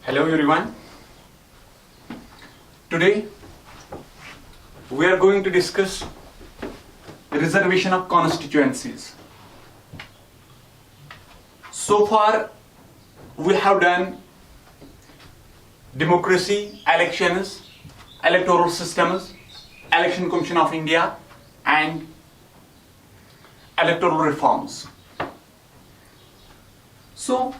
Hello everyone. Today we are going to discuss the Reservation of Constituencies. So far we have done democracy, elections, electoral systems, Election Commission of India and electoral reforms. So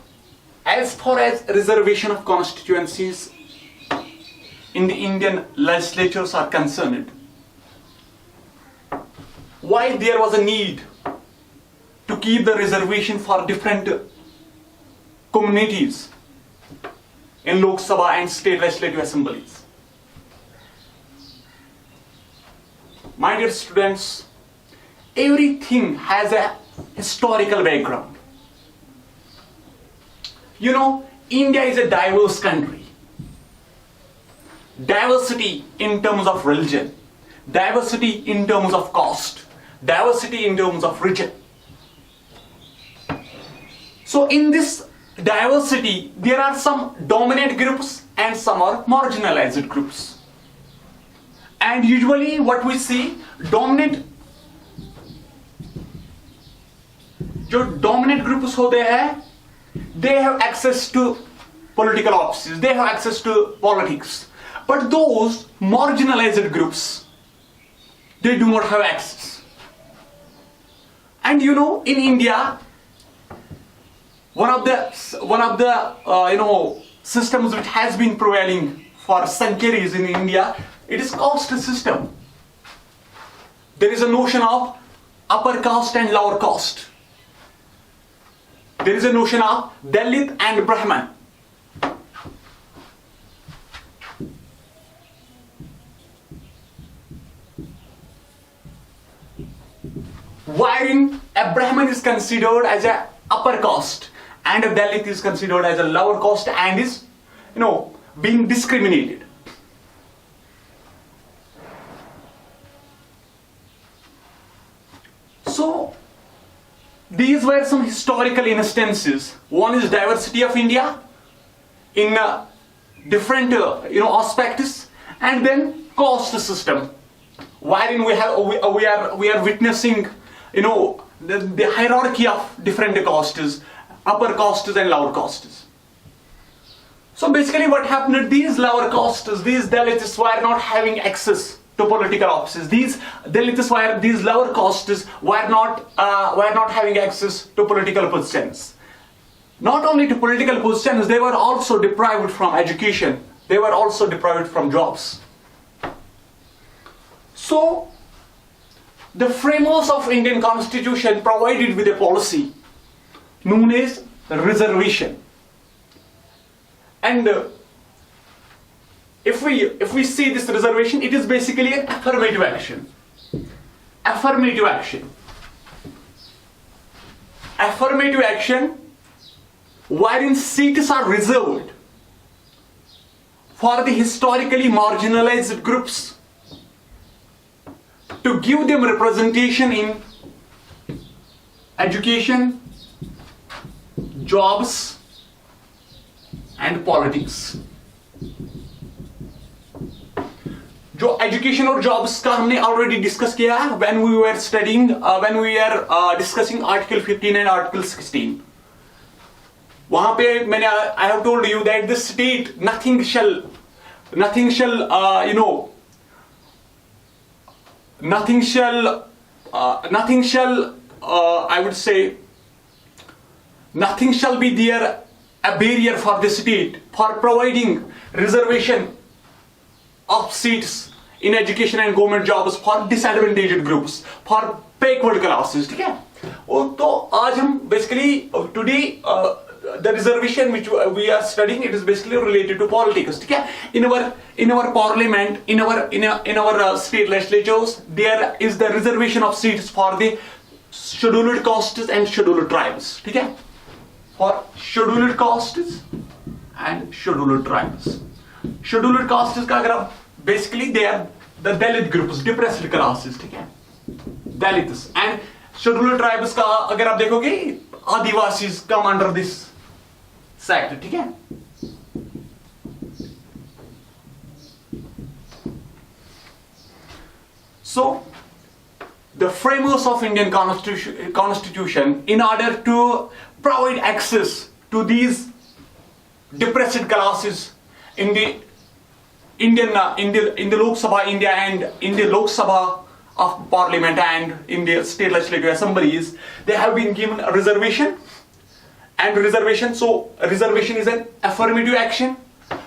as far as reservation of constituencies in the Indian legislatures are concerned, why there was a need to keep the reservation for different communities in Lok Sabha and state legislative assemblies. My dear students, everything has a historical background. You know, India is a diverse country. Diversity in terms of religion, diversity in terms of caste, diversity in terms of region. So in this diversity, there are some dominant groups and some are marginalized groups. And usually what we see, जो dominant groups होते हैं, they have access to political offices, they have access to politics. But those marginalized groups, they do not have access. And you know, in India, one of the systems which has been prevailing for centuries in India, it is caste system. There is a notion of upper caste and lower caste. There is a notion of Dalit and Brahman. Wherein a Brahman is considered as a upper caste and a Dalit is considered as a lower caste and is, being discriminated. So these were some historical instances. One is diversity of India in different aspects, and then caste system, wherein we are witnessing the hierarchy of different castes, upper castes and lower castes. So basically what happened, these lower castes, these Dalits were not having access to political offices. These lower castes were not having access to political positions. Not only to political positions, they were also deprived from education. They were also deprived from jobs. So the framers of Indian Constitution provided with a policy known as reservation. And if we see this reservation, it is basically an affirmative action. Affirmative action. Affirmative action wherein seats are reserved for the historically marginalized groups to give them representation in education, jobs and politics. जो education और jobs का हमने already discuss किया है when we were discussing article 15 and article 16. वहां पे मैंने I have told you that the state nothing shall I would say nothing shall be there a barrier for the state for providing reservation of seats in education and government jobs for disadvantaged groups, for backward classes. ठीक है? तो आज हम basically today the reservation which we are studying, it is basically related to politics. ठीक है? In our parliament, in our state legislatures, there is the reservation of seats for the scheduled castes and scheduled tribes. ठीक है? For scheduled castes and scheduled tribes. Scheduled castes का अगर आप basically they are the Dalit groups, depressed classes, ठीक है? Dalits and scheduled tribes का अगर आप देखोगे Adivasis come under this sector, ठीक है। So the framers of Indian constitution, in order to provide access to these depressed classes in the in the Lok Sabha India and in the Lok Sabha of Parliament and in the state legislative assemblies, they have been given a reservation. And reservation, so reservation is an affirmative action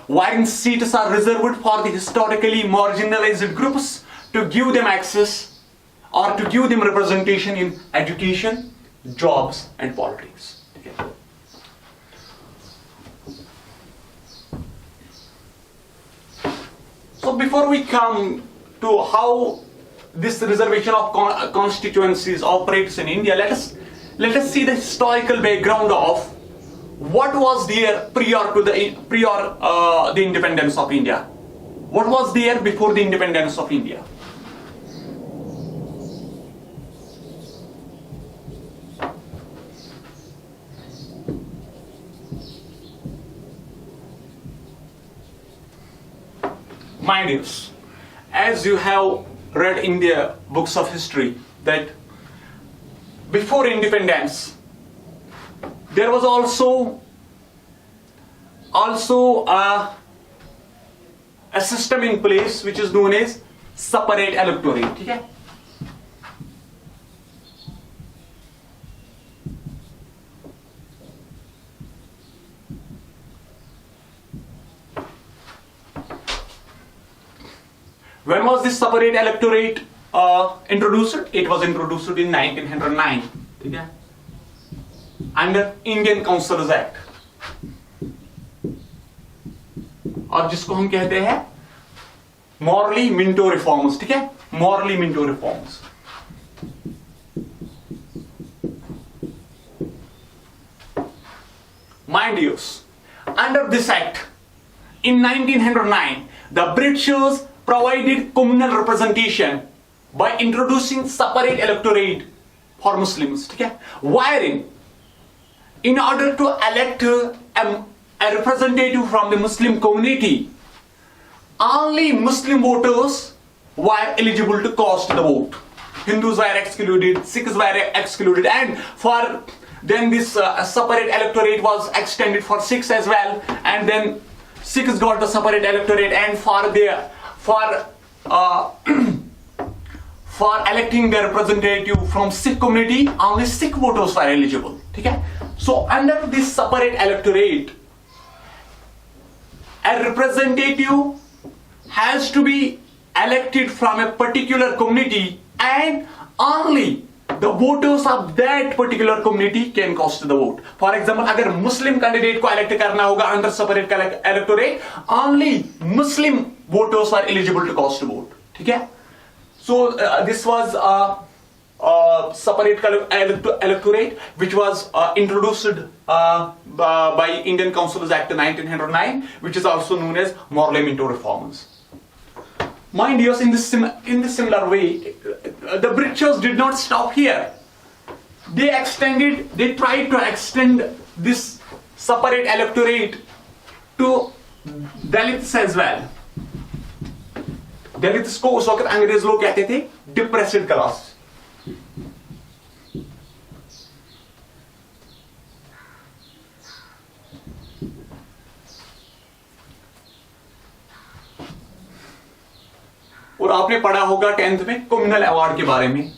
wherein seats are reserved for the historically marginalized groups to give them access or to give them representation in education, jobs and politics. Okay. So before we come to how this reservation of constituencies operates in India, let us see the historical background of what was there prior to the independence of India. What was there before the independence of India? My dears, as you have read in the books of history that before independence there was also a system in place which is known as separate electorate. Okay? When was this separate electorate introduced? It was introduced in 1909. Okay? Under Indian Councils Act. और जिसको हम कहते हैं morally Minto reforms. ठीक है, morally Minto reforms. Mind you, under this act in 1909 the Britishers provided communal representation by introducing separate electorate for Muslims. ठीक है, wherein in order to elect a representative from the Muslim community, only Muslim voters were eligible to cast the vote. Hindus were excluded, Sikhs were excluded, and for then this separate electorate was extended for Sikhs as well, and then Sikhs got the separate electorate, and for electing their representative from Sikh community, only Sikh voters were eligible. Okay? So under this separate electorate, a representative has to be elected from a particular community, and only the voters of that particular community can cast the vote. For example, अगर Muslim candidate को elect करना होगा under separate electorate, only Muslim voters are eligible to cast the vote. ठीक है? So this was separate electorate which was introduced by Indian Councils Act 1909, which is also known as Morley-Minto reforms. Mind you, in this similar way, the Britishers did not stop here. They tried to extend this separate electorate to Dalits as well. Dalits को उस वक्त अंग्रेज लोग कहते थे depressed class. और आपने पढ़ा होगा 10th में कम्युनल अवार्ड के बारे में.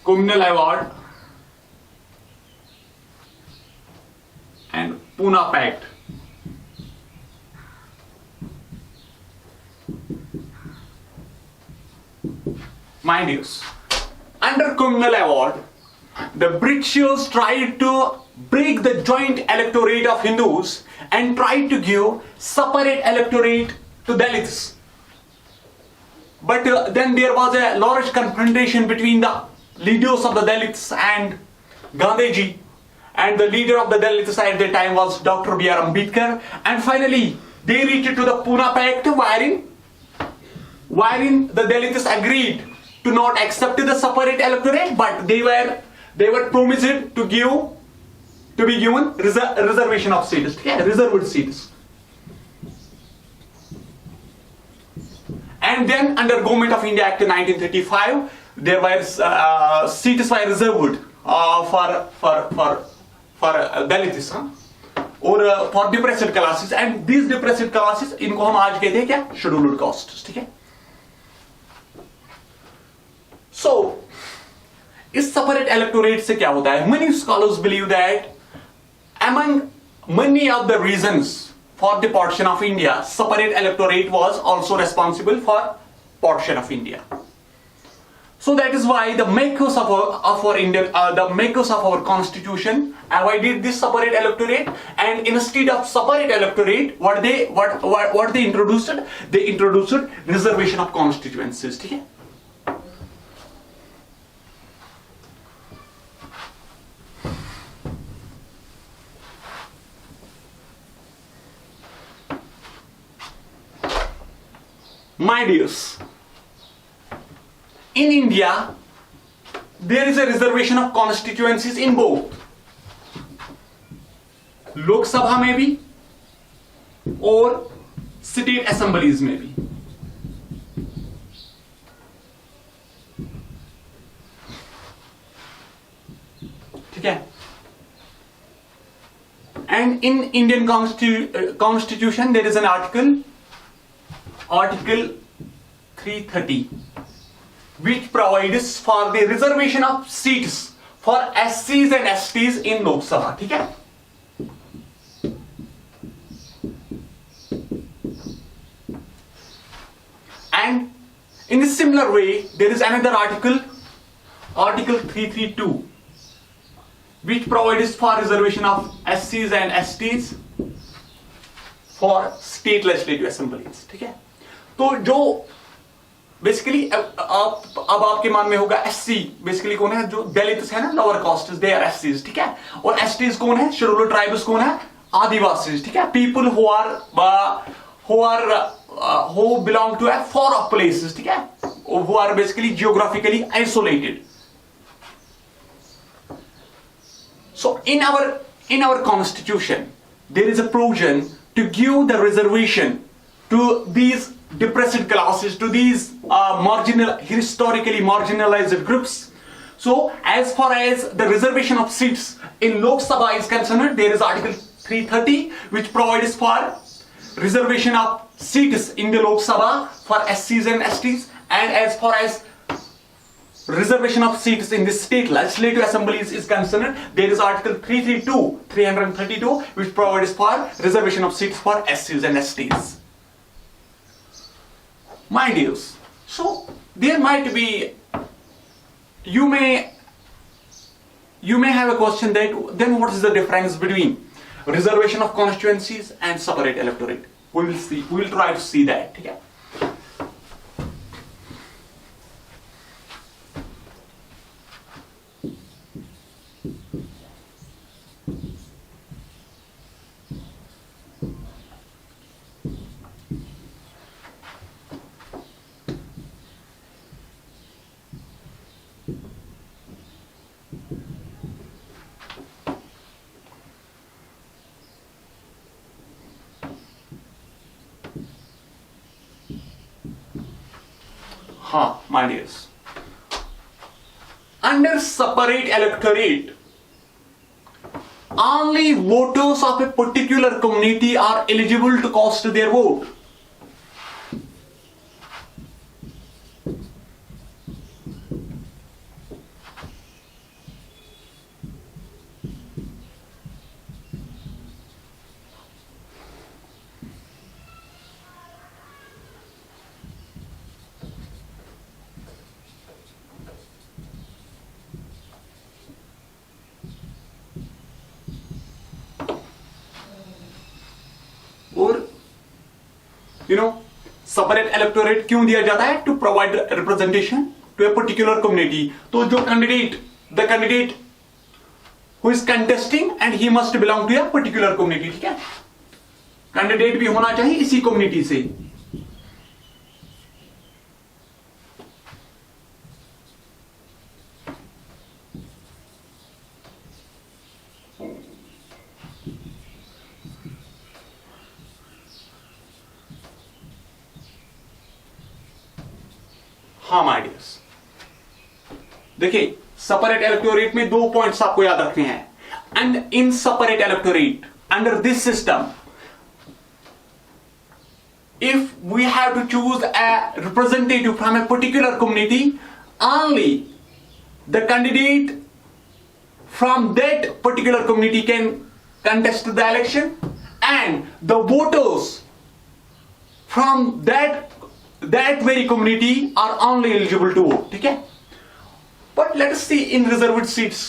Communal award and Poona pact. Mind you, under communal award, the Britishers tried to break the joint electorate of Hindus and tried to give separate electorate to Dalits. But then there was a large confrontation between the leaders of the Dalits and Gandhiji, and the leader of the Dalits at that time was Dr. B.R. Ambedkar, and finally they reached to the Pune Pact, wherein the Dalits agreed to not accept the separate electorate, but they were promised to be given reservation of seats. Yeah, reserved seats. And then under Government of India Act 1935, there were seats were reserved for Dalits, और for depressed classes, and these depressed classes इनको हम आज कहते हैं क्या, scheduled castes, ठीक है. So इस separate electorate से क्या होता है? Many scholars believe that among many of the reasons for the partition of India, separate electorate was also responsible for partition of India. So that is why the makers of our Indian, the makers of our constitution avoided this separate electorate, and instead of separate electorate, what they introduced? They introduced reservation of constituencies. ठीक है? My dears, in India, there is a reservation of constituencies in both Lok Sabha में भी और state assemblies में भी. ठीक है? And in Indian Constitution there is an article 330, which provides for the reservation of seats for SCs and STs in Lok Sabha. ठीक है? And in a similar way, there is another article 332, which provides for reservation of SCs and STs for state legislative assemblies. ठीक है? तो जो basically अब आपके मान में होगा एससी बेसिकली कौन है, जो दलित है ना, लोअर कास्ट दे आर एससीज, ठीक है, और एसटीज कौन है, शेड्यूल्ड ट्राइब्स कौन है, आदिवासी, ठीक है, people who belong to a far off places, ठीक है, who are basically geographically isolated. So in our constitution there is a provision to give the reservation to these depressed classes, to these historically marginalized groups. So as far as the reservation of seats in Lok Sabha is concerned, there is Article 330, which provides for reservation of seats in the Lok Sabha for SCs and STs, and as far as reservation of seats in the state legislative assemblies is concerned, there is Article 332, which provides for reservation of seats for SCs and STs. My dears, so there might be, you may have a question that then what is the difference between reservation of constituencies and separate electorate? We will see. We will try to see that. Okay? My dears, under separate electorate, only voters of a particular community are eligible to cast their vote. Separate electorate क्यों दिया जाता है? To provide representation to a particular community. तो जो the candidate who is contesting and he must belong to a particular community. ठीक है, candidate भी होना चाहिए इसी कम्युनिटी से. हाँ माय डियर्स, देखिए सेपरेट इलेक्टोरेट में 2 पॉइंट्स आपको याद रखने हैं. And in separate electorate under this system, if we have to choose a representative from a particular community, only the candidate from that particular community can contest the election, and the voters from that very community are only eligible to vote. ठीक है? But let us see in reserved seats,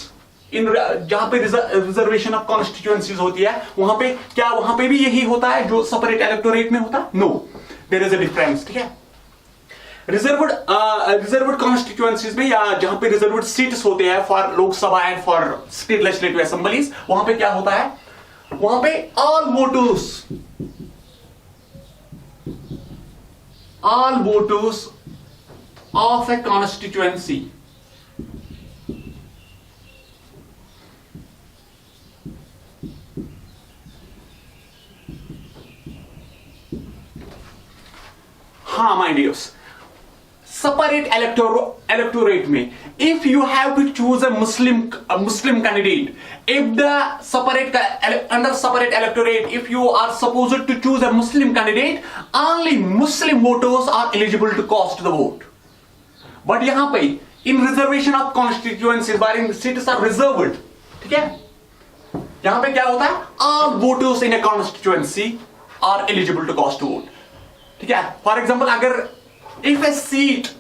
जहां पे reservation of constituencies होती है, वहां पे क्या वहां पे भी यही होता है जो सेपरेट इलेक्टोरेट में होता है? No, there is a difference. ठीक है? रिजर्व्ड कॉन्स्टिट्यूएंसीज में या जहां पे रिजर्व्ड सीट्स होते हैं for Lok Sabha and for state legislative assemblies, वहां पे क्या होता है? वहां पे all voters of A constituency हाँ माय डियर्स, सेपरेट इलेक्टोरेट में if you have to choose a Muslim candidate, if the under separate electorate, if you are supposed to choose a Muslim candidate, only Muslim voters are eligible to cast the vote. But यहाँ पे in reservation of constituencies wherein seats are reserved, ठीक है, यहाँ पे क्या होता है? All voters in a constituency are eligible to cast vote. ठीक है? For example, अगर if a seat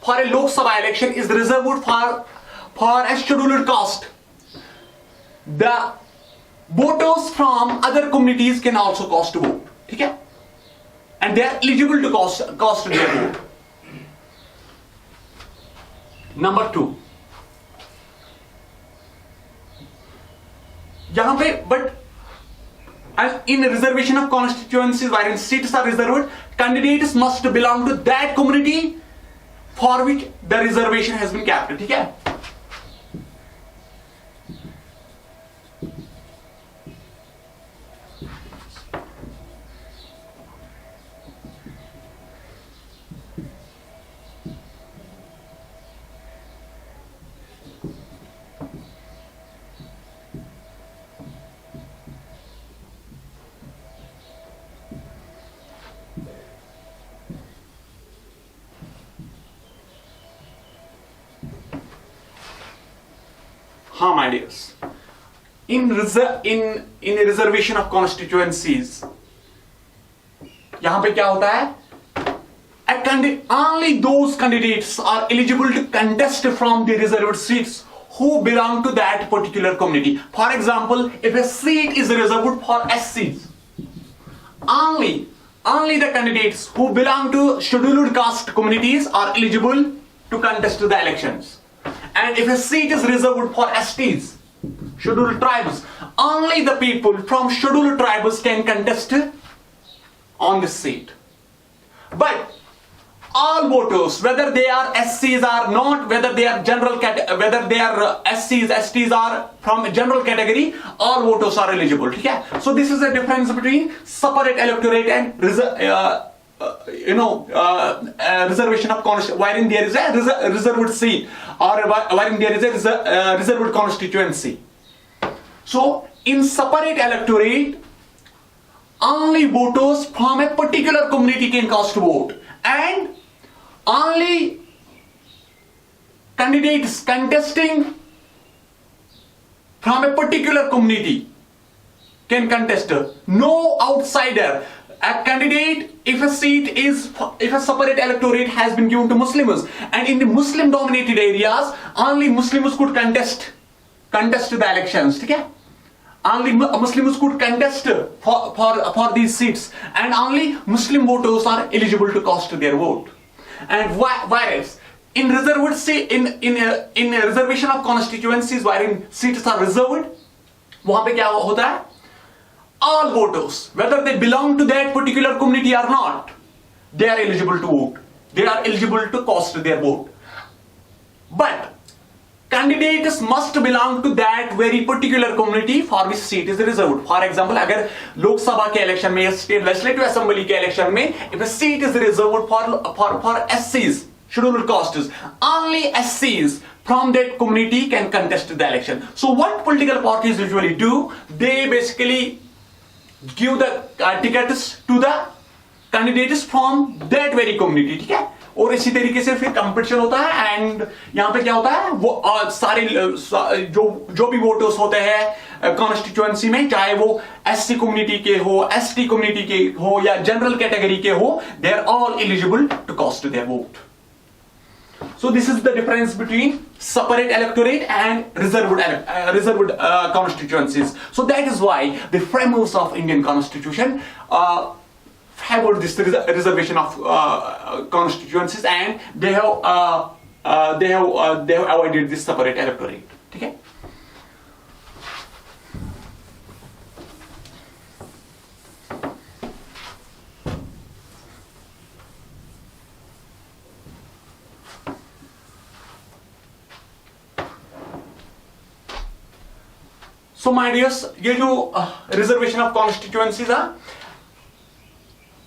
for a Lok Sabha election is reserved for a scheduled caste, the voters from other communities can also cast a vote. ठीक है? And they are eligible to cast their vote. Number 2, यहाँ पे but in reservation of constituencies wherein seats are reserved, candidates must belong to that community for which the reservation has been kept. ठीक है? हाँ my dears, in reservation of constituencies यहां पे क्या होता है? Only those candidates are eligible to contest from the reserved seats who belong to that particular community. For example, if a seat is reserved for SCs, only the candidates who belong to scheduled caste communities are eligible to contest the elections. And if a seat is reserved for STs, scheduled tribes, only the people from scheduled tribes can contest on this seat. But all voters, whether they are SCs or not, whether they are SCs, STs are from general category, all voters are eligible. ठीक है? So this is the difference between separate electorate and reservation of constituency, wherein there is a reserved seat or wherein there is a reserved constituency. So in separate electorate, only voters from a particular community can cast a vote, and only candidates contesting from a particular community can contest. No outsider. A candidate, if a separate electorate has been given to Muslims, and in the Muslim dominated areas, only Muslims could contest the elections. ठीक है? Only Muslims could contest for these seats, and only Muslim voters are eligible to cast their vote. And whereas in reservation of constituencies wherein seats are reserved, वहां पे क्या होता है? All voters, whether they belong to that particular community or not, they are eligible to vote. They are eligible to cast their vote. But candidates must belong to that very particular community for which seat is reserved. For example, अगर लोकसभा के election में, state legislative assembly के election में, if a seat is reserved for SCs, scheduled castes, only SCs from that community can contest the election. So what political parties usually do, they basically give the tickets to the candidates from that very community, ठीक है. और इसी तरीके से फिर competition होता है and यहाँ पे क्या होता है, वो सारे जो भी वोटर्स होते हैं कॉन्स्टिट्यूएंसी में, चाहे वो एससी कम्युनिटी के हो, एसटी कम्युनिटी के हो या जनरल कैटेगरी के हो, they are all eligible to cast their vote. So this is the difference between separate electorate and reserved constituencies. So that is why the framers of Indian Constitution favored this reservation of constituencies, and they have avoided this separate electorate. Okay. So my dears, ये जो reservation of constituencies है,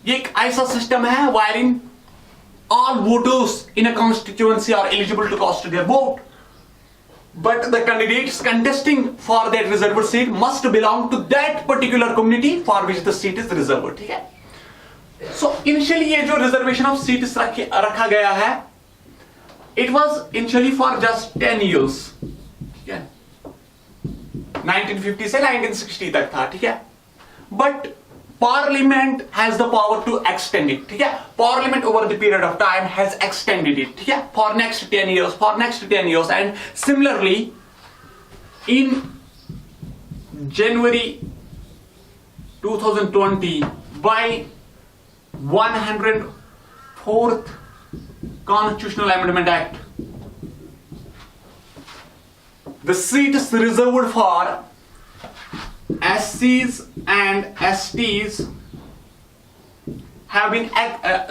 ये एक ऐसा system है wherein all voters in a constituency are eligible to cast their vote, but the candidates contesting for that reserved seat must belong to that particular community for which the seat is reserved. ठीक है. So initially ये जो reservation of seats रखा गया है, it was initially for just 10 years. ठीक है. 1950 से 1960 तक था, ठीक है. But Parliament has the power to extend it, ठीक है. Parliament over the period of time has extended it, ठीक है, for next 10 years, and similarly in January 2020 by 104th Constitutional Amendment Act, the seats reserved for SCs and STs have been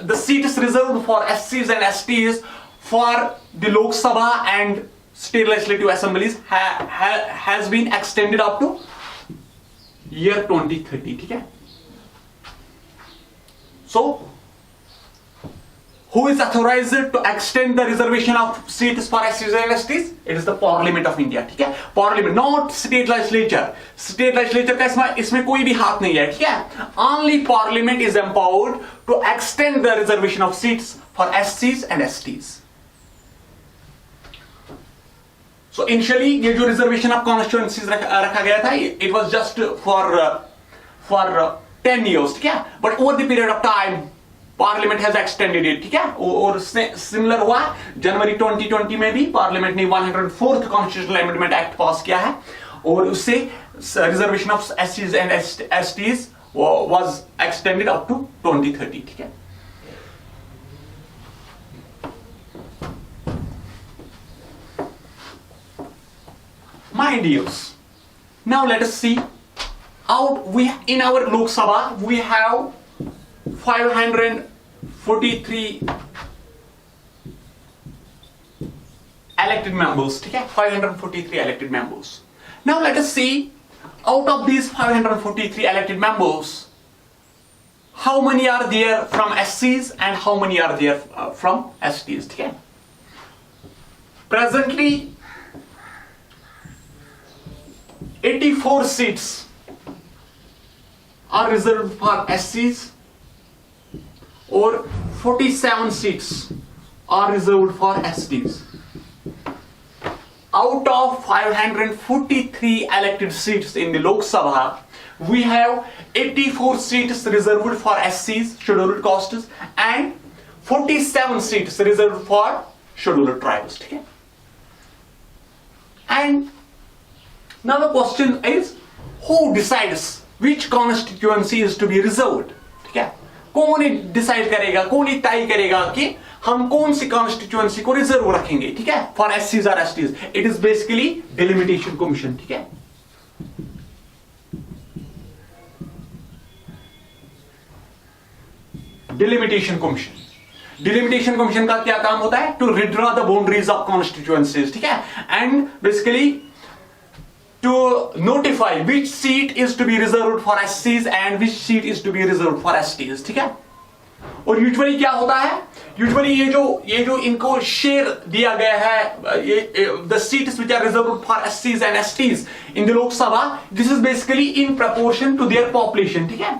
the seats reserved for SCs and STs for the Lok Sabha and state legislative assemblies has been extended up to year 2030. ठीक है. So who is authorized to extend the reservation of seats for SCs and STs? It is the Parliament of India. ठीक है. Parliament, not state legislature. State legislature का इसमें कोई भी हाथ नहीं है, ठीक है. Only Parliament is empowered to extend the reservation of seats for SCs and STs. So initially ये जो reservation of constituencies रखा गया था, it was just for 10 years, ठीक है. But over the period of time parliament has extended it, ठीक है. और सिमिलर हुआ जनवरी 2020 में भी पार्लियामेंट ने 104th कॉन्स्टिट्यूशनल अमेंडमेंट एक्ट पास किया है और उससे रिजर्वेशन ऑफ एससीज and STs was extended up to 2030, ठीक है. My dears, now let us see in our Lok Sabha we have 543 elected members, ठीक है. 543 elected members. Now let us see, out of these 543 elected members, how many are there from SCs and how many are there from STs, ठीक है. Presently 84 seats are reserved for SCs or 47 seats are reserved for STs. Out of 543 elected seats in the Lok Sabha, we have 84 seats reserved for SCs, scheduled castes, and 47 seats reserved for scheduled tribes. Okay? And now the question is, who decides which constituency is to be reserved? Okay? कौन decide करेगा, कौन तय करेगा कि हम कौन सी constituency को reserve रखेंगे, ठीक है, फॉर एससीज और STs? It is basically delimitation commission, ठीक है. डिलिमिटेशन कमीशन का क्या काम होता है? To redraw the boundaries of constituencies, ठीक है, and basically to notify which seat is to be reserved for SCs and which seat is to be reserved for STs, ठीक है. और यूजुअली क्या होता है, यूजुअली ये जो इनको शेयर दिया गया है, ये the seats which are reserved for एससीज and STs in the Lok Sabha, this is basically in proportion to their population, ठीक है।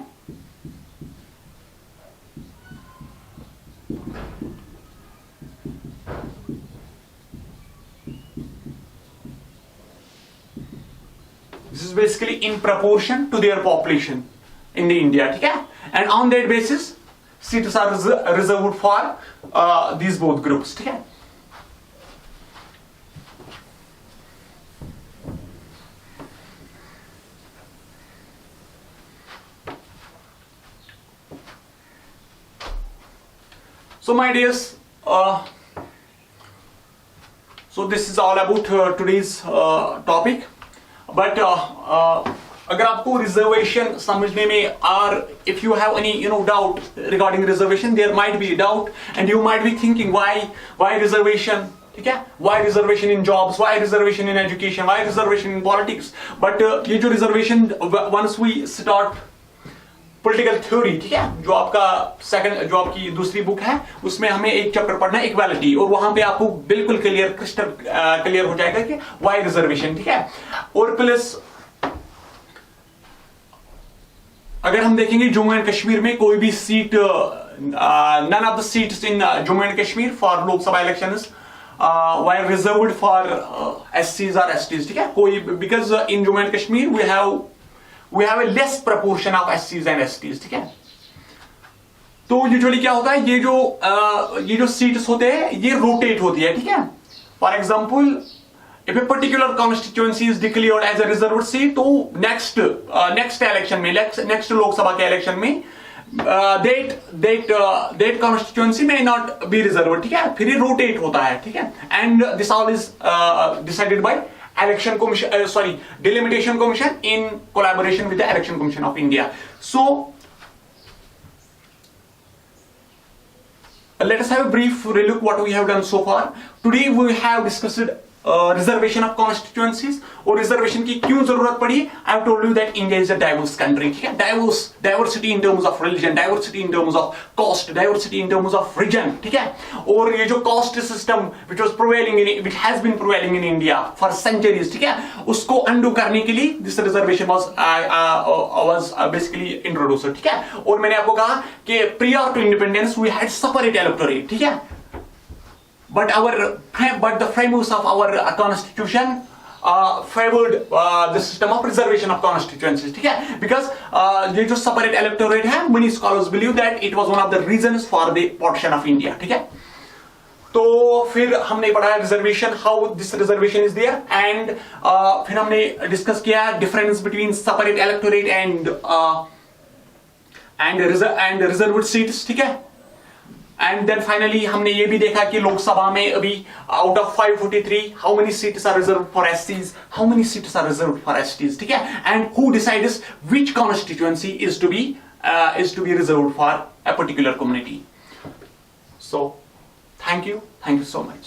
This is basically in proportion to their population in the India, ठीक है, and on that basis seats are reserved for these both groups, ठीक है। So my dears, so this is all about today's topic. But अगर आपको reservation समझने में, और if you have any doubt regarding reservation, there might be doubt and you might be thinking why reservation, ठीक है, why reservation in jobs, why reservation in education, why reservation in politics. But ये जो reservation, once we start political theory, ठीक है, जो आपका second, जो आपकी दूसरी बुक है, उसमें हमें एक चैप्टर पढ़ना है इक्वालिटी, और वहां पे आपको बिल्कुल क्रिस्टल क्लियर हो जाएगा कि व्हाई रिजर्वेशन, ठीक है। और प्लस अगर हम देखेंगे जम्मू एंड कश्मीर में कोई भी सीट, none of the seats in Jammu and Kashmir for Lok Sabha elections were reserved for एससीज और एसटीज, ठीक है, कोई, because in Jammu and Kashmir we have a less proportion of SCs and STs, ठीक है। तो यूजुअली क्या होता है, ये जो सीट्स होते हैं ये रोटेट होती है, ठीक है। For example if a particular constituency is declared as a reserved seat, तो नेक्स्ट इलेक्शन में, नेक्स्ट लोकसभा के इलेक्शन में that constituency may not be reserved, ठीक है, फिर ये रोटेट होता है, ठीक है। And this all is decided by Election Commission, Delimitation Commission in collaboration with the Election Commission of India. So, let us have a brief relook what we have done so far. Today we have discussed reservation of constituencies, और reservation की क्यों जरूरत पड़ी। I have told you that India is a diverse country, ठीक है, diversity in terms of religion, diversity in terms of caste, diversity in terms of region, ठीक है। और ये जो caste system which has been prevailing in India for centuries, ठीक है, उसको undo करने के लिए this reservation was basically introduced, ठीक है। और मैंने आपको कहा कि prior to independence we had separate electorate, ठीक है, but the frameworks of our constitution favored the system of reservation of constituencies, ठीक है, because ये जो separate electorate है, many scholars believe that it was one of the reasons for the partition of India, ठीक है। तो फिर हमने पढ़ा reservation, how this reservation is there, and फिर हमने डिस्कस किया difference between separate electorate and reserved seats, ठीक है। एंड देन फाइनली हमने ये भी देखा कि लोकसभा में अभी out of 543 how many seats are reserved for एससीज, how many seats are reserved for STs, ठीक है, and who decides which constituency is to be reserved for a particular community. So thank you so much.